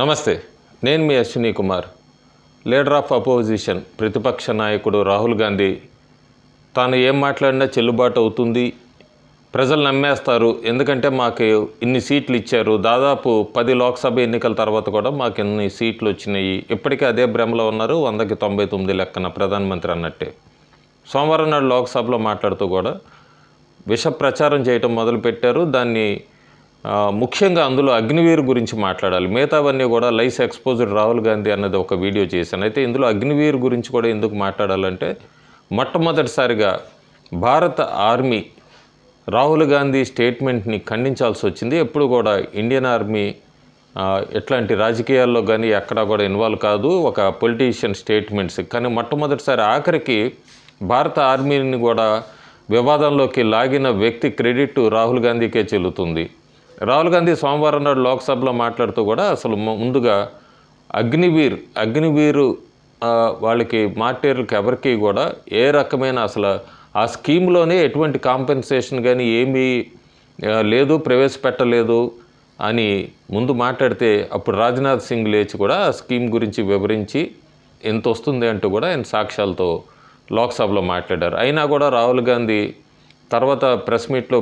నమస్తే, నేను మీ Ashwini Kumar. Leader of opposition ప్రతిపక్ష నాయకుడు రాహుల్ గాంధీ తాను ఏం మాట్లాడినా చెల్లుబాటు అవుతుంది, ప్రజలు నమ్మేస్తారు, ఎందుకంటే మాకు ఇన్ని సీట్లు ఇచ్చారు, దాదాపు 10 లోక్సభ ఎన్నికల తర్వాత కూడా మాకు ఇన్ని సీట్లు వచ్చినాయి, ఇప్పటికీ అదే భ్రమలో ఉన్నారు, 100కి 99 లెక్కన ప్రధానమంత్రి అన్నట్టే. సోమవారం నాడు లోక్సభలో మాట్లాడుతూ కూడా విష ప్రచారం చేయటం మొదలుపెట్టారు. దాన్ని ముఖ్యంగా అందులో అగ్నివీర్ గురించి మాట్లాడాలి, మిగతావన్నీ కూడా లైస్ ఎక్స్పోజ్డ్ రాహుల్ గాంధీ అన్నది ఒక వీడియో చేశాను. అయితే ఇందులో అగ్నివీర్ గురించి కూడా ఎందుకు మాట్లాడాలంటే, మొట్టమొదటిసారిగా భారత ఆర్మీ రాహుల్ గాంధీ స్టేట్మెంట్ని ఖండించాల్సి వచ్చింది. ఎప్పుడు కూడా ఇండియన్ ఆర్మీ ఎట్లాంటి రాజకీయాల్లో కానీ ఎక్కడా కూడా ఇన్వాల్వ్ కాదు, ఒక పొలిటీషియన్ స్టేట్మెంట్స్. కానీ మొట్టమొదటిసారి ఆఖరికి భారత ఆర్మీని కూడా వివాదంలోకి లాగిన వ్యక్తి క్రెడిట్ రాహుల్ గాంధీకే చెల్లుతుంది. రాహుల్ గాంధీ సోమవారం నాడు లోక్సభలో మాట్లాడుతూ కూడా అసలు ముందుగా అగ్నివీరు వాళ్ళకి మార్టీర్లకు ఎవరికి కూడా ఏ రకమైన అసలు ఆ స్కీమ్లోనే ఎటువంటి కాంపెన్సేషన్ కానీ ఏమీ లేదు, ప్రవేశపెట్టలేదు అని ముందు మాట్లాడితే, అప్పుడు రాజ్నాథ్ సింగ్ లేచి కూడా ఆ స్కీమ్ గురించి వివరించి ఎంత వస్తుంది అంటూ కూడా ఆయన సాక్ష్యాలతో లోక్సభలో మాట్లాడారు. అయినా కూడా రాహుల్ గాంధీ తర్వాత ప్రెస్ మీట్లో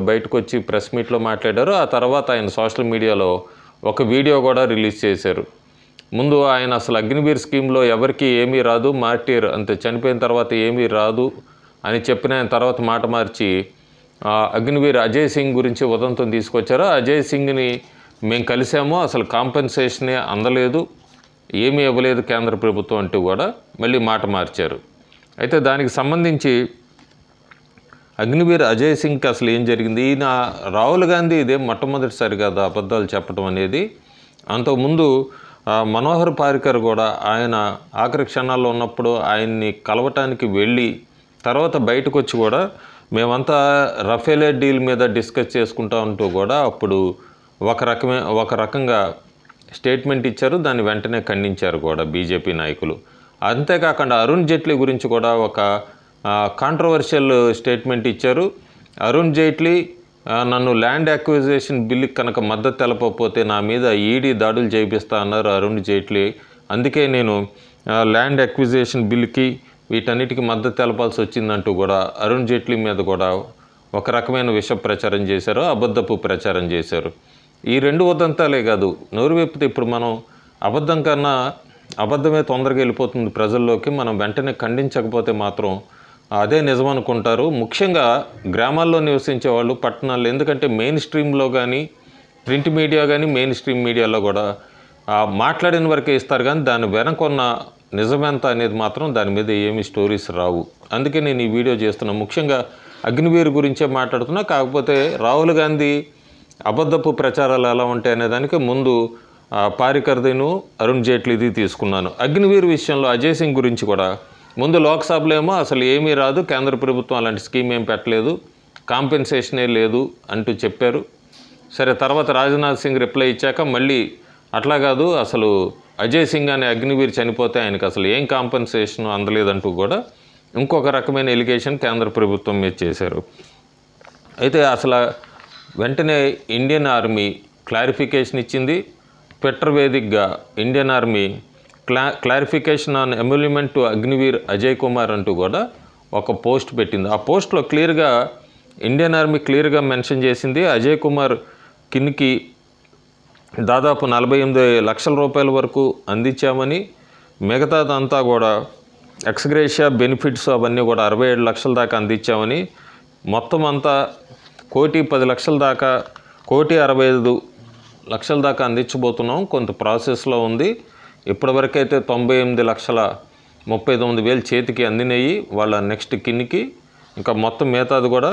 మాట్లాడారు. ఆ తర్వాత ఆయన సోషల్ మీడియాలో ఒక వీడియో కూడా రిలీజ్ చేశారు. ముందు ఆయన అసలు అగ్నివీర్ స్కీమ్లో ఎవరికి ఏమీ రాదు, మార్టీర్ అంతే, చనిపోయిన తర్వాత ఏమీ రాదు అని చెప్పిన ఆయన తర్వాత మాట మార్చి అగ్నివీర్ అజయ్ సింగ్ గురించి ఉదంతం తీసుకొచ్చారు. అజయ్ సింగ్ని మేము కలిసాము, అసలు కాంపెన్సేషనే అందలేదు, ఏమీ ఇవ్వలేదు కేంద్ర ప్రభుత్వం అంటూ కూడా మళ్ళీ మాట మార్చారు. అయితే దానికి సంబంధించి అగ్నివీర్ అజయ్ సింగ్కి అసలు ఏం జరిగింది, ఈయన రాహుల్ గాంధీ ఇదే మొట్టమొదటిసారి కదా అబద్ధాలు చెప్పడం అనేది. అంతకుముందు మనోహర్ పారికర్ కూడా ఆయన ఆఖరి క్షణాల్లో ఉన్నప్పుడు ఆయన్ని కలవటానికి వెళ్ళి తర్వాత బయటకు వచ్చి కూడా మేమంతా రఫేల్ డీల్ మీద డిస్కస్ చేసుకుంటా ఉంటూ కూడా అప్పుడు ఒక రకంగా స్టేట్మెంట్ ఇచ్చారు. దాన్ని వెంటనే ఖండించారు కూడా బీజేపీ నాయకులు. అంతేకాకుండా అరుణ్ జైట్లీ గురించి కూడా ఒక కాంట్రవర్షియల్ స్టేట్మెంట్ ఇచ్చారు. అరుణ్ జైట్లీ నన్ను ల్యాండ్ అక్విజిషన్ బిల్లుకి కనుక మద్దతు తెలపకపోతే నా మీద ఈడీ దాడులు చేయిస్తా అన్నారు అరుణ్ జైట్లీ. అందుకే నేను ల్యాండ్ అక్విజిషన్ బిల్లుకి వీటన్నిటికీ మద్దతు తెలపాల్సి వచ్చిందంటూ కూడా అరుణ్ జైట్లీ మీద కూడా ఒక రకమైన విష ప్రచారం చేశారు, అబద్ధపు ప్రచారం చేశారు. ఈ రెండు ఉదంతాలే కాదు, నోరు విప్పితే ఇప్పుడు మనం అబద్ధం కన్నా అబద్ధమే తొందరగా వెళ్ళిపోతుంది ప్రజల్లోకి. మనం వెంటనే ఖండించకపోతే మాత్రం అదే నిజం అనుకుంటారు. ముఖ్యంగా గ్రామాల్లో నివసించే వాళ్ళు, పట్టణాల్లో, ఎందుకంటే మెయిన్ స్ట్రీమ్లో కానీ ప్రింట్ మీడియా కానీ మెయిన్ స్ట్రీమ్ మీడియాలో కూడా మాట్లాడిన వరకే ఇస్తారు, కానీ దాని వెనకొన్న నిజమెంత అనేది మాత్రం దాని మీద ఏమీ స్టోరీస్ రావు. అందుకే నేను ఈ వీడియో చేస్తున్నా. ముఖ్యంగా అగ్నివీర్ గురించే మాట్లాడుతున్నా. కాకపోతే రాహుల్ గాంధీ అబద్ధపు ప్రచారాలు ఎలా ఉంటాయి అనే దానికి ముందు పారికర్దిను అరుణ్ జైట్లీది తీసుకున్నాను. అగ్నివీర్ విషయంలో అజయ్ సింగ్ గురించి కూడా ముందు లోక్సభలో ఏమో అసలు ఏమీ రాదు, కేంద్ర ప్రభుత్వం అలాంటి స్కీమ్ ఏం పెట్టలేదు, కాంపెన్సేషనే లేదు అంటూ చెప్పారు. సరే, తర్వాత రాజ్నాథ్ సింగ్ రిప్లై ఇచ్చాక మళ్ళీ అట్లా కాదు, అసలు అజయ్ సింగ్ అనే అగ్నివీర్ చనిపోతే ఆయనకు అసలు ఏం కాంపెన్సేషన్ అందలేదంటూ కూడా ఇంకొక రకమైన ఎలిగేషన్ కేంద్ర ప్రభుత్వం మీద చేశారు. అయితే అసలు వెంటనే ఇండియన్ ఆర్మీ క్లారిఫికేషన్ ఇచ్చింది. ట్విట్టర్ వేదికగా Indian army clarification on emolument to Agniveer Ajay Kumar అంటూ కూడా ఒక పోస్ట్ పెట్టింది. ఆ పోస్ట్లో క్లియర్గా ఇండియన్ ఆర్మీ క్లియర్గా మెన్షన్ చేసింది, అజయ్ కుమార్ కిన్కి దాదాపు 48 లక్షల రూపాయల వరకు అందించామని, మిగతాదంతా కూడా ఎక్స్గ్రేషియా బెనిఫిట్స్ అవన్నీ కూడా 67 లక్షల దాకా అందించామని, మొత్తం అంతా 1,10,00,000 దాకా 1,65 లక్షల దాకా అందించబోతున్నాం, కొంత ప్రాసెస్లో ఉంది. ఇప్పటివరకైతే 98,39,000 చేతికి అందినాయి వాళ్ళ నెక్స్ట్ కిన్నికి. ఇంకా మొత్తం మిగతాది కూడా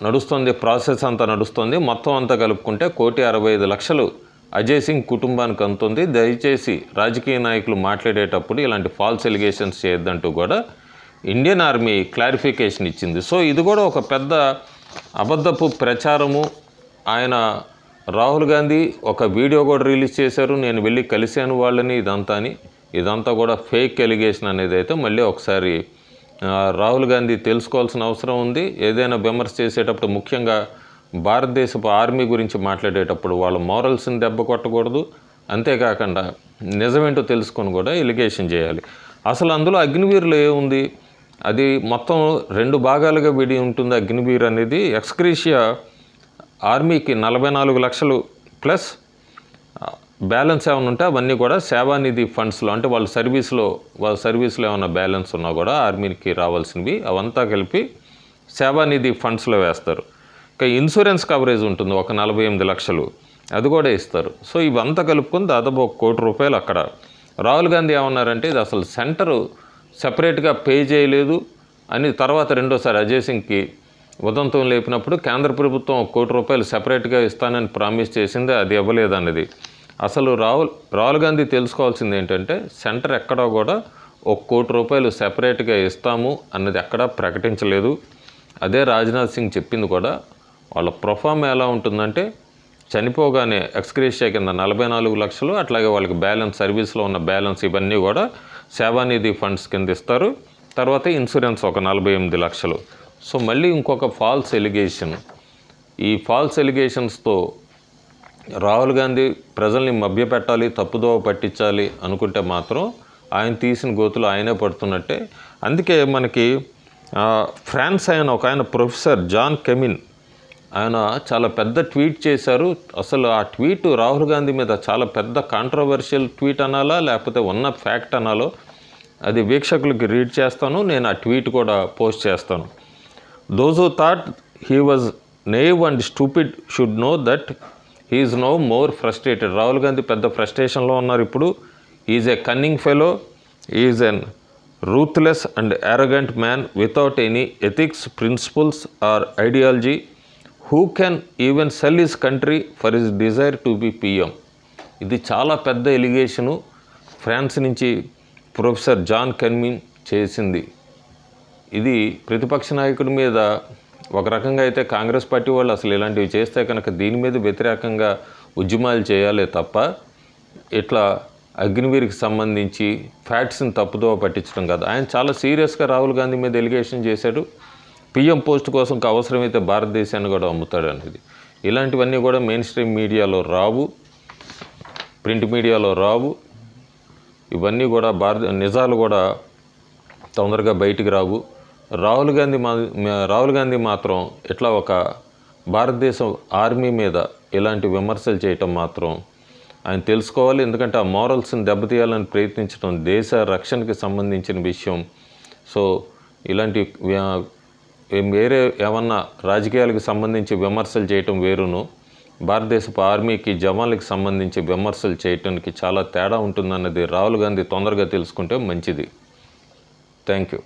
నడుస్తుంది, ప్రాసెస్ అంతా నడుస్తుంది. మొత్తం అంతా కలుపుకుంటే 1,65,00,000 అజయ్ సింగ్ కుటుంబానికి అందుతుంది. దయచేసి రాజకీయ నాయకులు మాట్లాడేటప్పుడు ఇలాంటి ఫాల్స్ ఎలిగేషన్స్ చేయొద్దంటూ కూడా ఇండియన్ ఆర్మీ క్లారిఫికేషన్ ఇచ్చింది. సో ఇది కూడా ఒక పెద్ద అబద్ధపు ప్రచారము. ఆయన రాహుల్ గాంధీ ఒక వీడియో కూడా రిలీజ్ చేశారు, నేను వెళ్ళి కలిశాను వాళ్ళని, ఇదంతా కూడా ఫేక్ ఎలిగేషన్ అనేది అయితే మళ్ళీ ఒకసారి రాహుల్ గాంధీ తెలుసుకోవాల్సిన అవసరం ఉంది. ఏదైనా విమర్శ చేసేటప్పుడు ముఖ్యంగా భారతదేశపు ఆర్మీ గురించి మాట్లాడేటప్పుడు వాళ్ళ మోరల్స్ని దెబ్బ కొట్టకూడదు, అంతేకాకుండా నిజమేంటో తెలుసుకొని కూడా ఎలిగేషన్ చేయాలి. అసలు అందులో అగ్నివీరులో ఏముంది? అది మొత్తం 2 భాగాలుగా విడి ఉంటుంది. అగ్నివీర్ అనేది ఎక్స్‌గ్రేషియా ఆర్మీకి 44 లక్షలు ప్లస్ బ్యాలెన్స్ ఏమైనా ఉంటే అవన్నీ కూడా సేవానిధి ఫండ్స్లో, అంటే వాళ్ళ సర్వీస్లో ఏమైనా బ్యాలెన్స్ ఉన్నా కూడా ఆర్మీకి రావాల్సినవి అవంతా కలిపి సేవానిధి ఫండ్స్లో వేస్తారు. ఇంకా ఇన్సూరెన్స్ కవరేజ్ ఉంటుంది ఒక 48 లక్షలు, అది కూడా ఇస్తారు. సో ఇవంతా కలుపుకొని దాదాపు ₹1 కోటి అక్కడ. రాహుల్ గాంధీ ఏమన్నారంటే ఇది అసలు సెంటరు సెపరేట్గా పే చేయలేదు అని తర్వాత రెండోసారి అజయ్ సింగ్కి ఉదంతం లేపినప్పుడు కేంద్ర ప్రభుత్వం ₹1 కోటి సెపరేట్గా ఇస్తానని ప్రామిస్ చేసింది, అది ఇవ్వలేదన్నది. అసలు రాహుల్ గాంధీ తెలుసుకోవాల్సింది ఏంటంటే సెంటర్ ఎక్కడా కూడా ₹1 కోటి సెపరేట్గా ఇస్తాము అన్నది ఎక్కడా ప్రకటించలేదు. అదే రాజ్నాథ్ సింగ్ చెప్పింది కూడా. వాళ్ళ ప్రొఫార్మ్ ఎలా ఉంటుందంటే చనిపోగానే ఎక్స్‌గ్రేషియా కింద 44 లక్షలు, అట్లాగే వాళ్ళకి బ్యాలెన్స్, సర్వీస్లో ఉన్న బ్యాలెన్స్ ఇవన్నీ కూడా సేవానిధి ఫండ్స్ కింద ఇస్తారు. తర్వాత ఇన్సూరెన్స్ ఒక 48 లక్షలు. సో మళ్ళీ ఇంకొక ఫాల్స్ ఎలిగేషన్. ఈ ఫాల్స్ ఎలిగేషన్స్తో రాహుల్ గాంధీ ప్రజల్ని మభ్యపెట్టాలి, తప్పుదోవ పట్టించాలి అనుకుంటే మాత్రం ఆయన తీసిన గోతులు ఆయనే పడుతున్నట్టే. అందుకే మనకి ఫ్రాన్స్ ఒక ఆయన ప్రొఫెసర్ జాన్ కెమిన్ ఆయన చాలా పెద్ద ట్వీట్ చేశారు. అసలు ఆ ట్వీట్ రాహుల్ గాంధీ మీద చాలా పెద్ద కాంట్రవర్షియల్ ట్వీట్ అనాలా లేకపోతే ఉన్న ఫ్యాక్ట్ అనాలో అది వీక్షకులకి రీడ్ చేస్తాను. నేను ఆ ట్వీట్ కూడా పోస్ట్ చేస్తాను. Those who thought he was naive and stupid should know that he is no more frustrated. Rahul Gandhi పెద్ద ఫ్రస్ట్రేషన్లో ఉన్నారు ఇప్పుడు. Is a cunning fellow, is an ruthless and arrogant man without any ethics, principles or ideology, who can even sell his country for his desire to be PM. ఇది చాలా పెద్ద allegation France నుంచి professor John కెమిన్ చేసింది. ఇది ప్రతిపక్ష నాయకుడి మీద ఒక రకంగా అయితే కాంగ్రెస్ పార్టీ వాళ్ళు అసలు ఇలాంటివి చేస్తే కనుక దీని మీద వ్యతిరేకంగా ఉద్యమాలు చేయాలే తప్ప ఇట్లా అగ్నివీర్కి సంబంధించి ఫ్యాక్ట్స్ని తప్పుదోవ పట్టించడం కాదు. ఆయన చాలా సీరియస్గా రాహుల్ గాంధీ మీద ఎలిగేషన్ చేశాడు. PM పోస్ట్ కోసం అవసరమైతే భారతదేశాన్ని కూడా అమ్ముతాడు అనేది. ఇలాంటివన్నీ కూడా మెయిన్ స్ట్రీమ్ మీడియాలో రావు, ప్రింట్ మీడియాలో రావు. ఇవన్నీ కూడా నిజాలు కూడా తొందరగా బయటికి రావు. రాహుల్ గాంధీ మాత్రం ఇట్లా ఒక భారతదేశం ఆర్మీ మీద ఇలాంటి విమర్శలు చేయటం మాత్రం ఆయన తెలుసుకోవాలి. ఎందుకంటే ఆ మోరల్స్ని దెబ్బతీయాలని ప్రయత్నించడం దేశ రక్షణకి సంబంధించిన విషయం. సో ఇలాంటి వేరే ఏమన్నా రాజకీయాలకు సంబంధించి విమర్శలు చేయటం వేరును, భారతదేశపు ఆర్మీకి జవాన్లకు సంబంధించి విమర్శలు చేయటానికి చాలా తేడా ఉంటుందన్నది రాహుల్ గాంధీ తొందరగా తెలుసుకుంటే మంచిది. Thank you.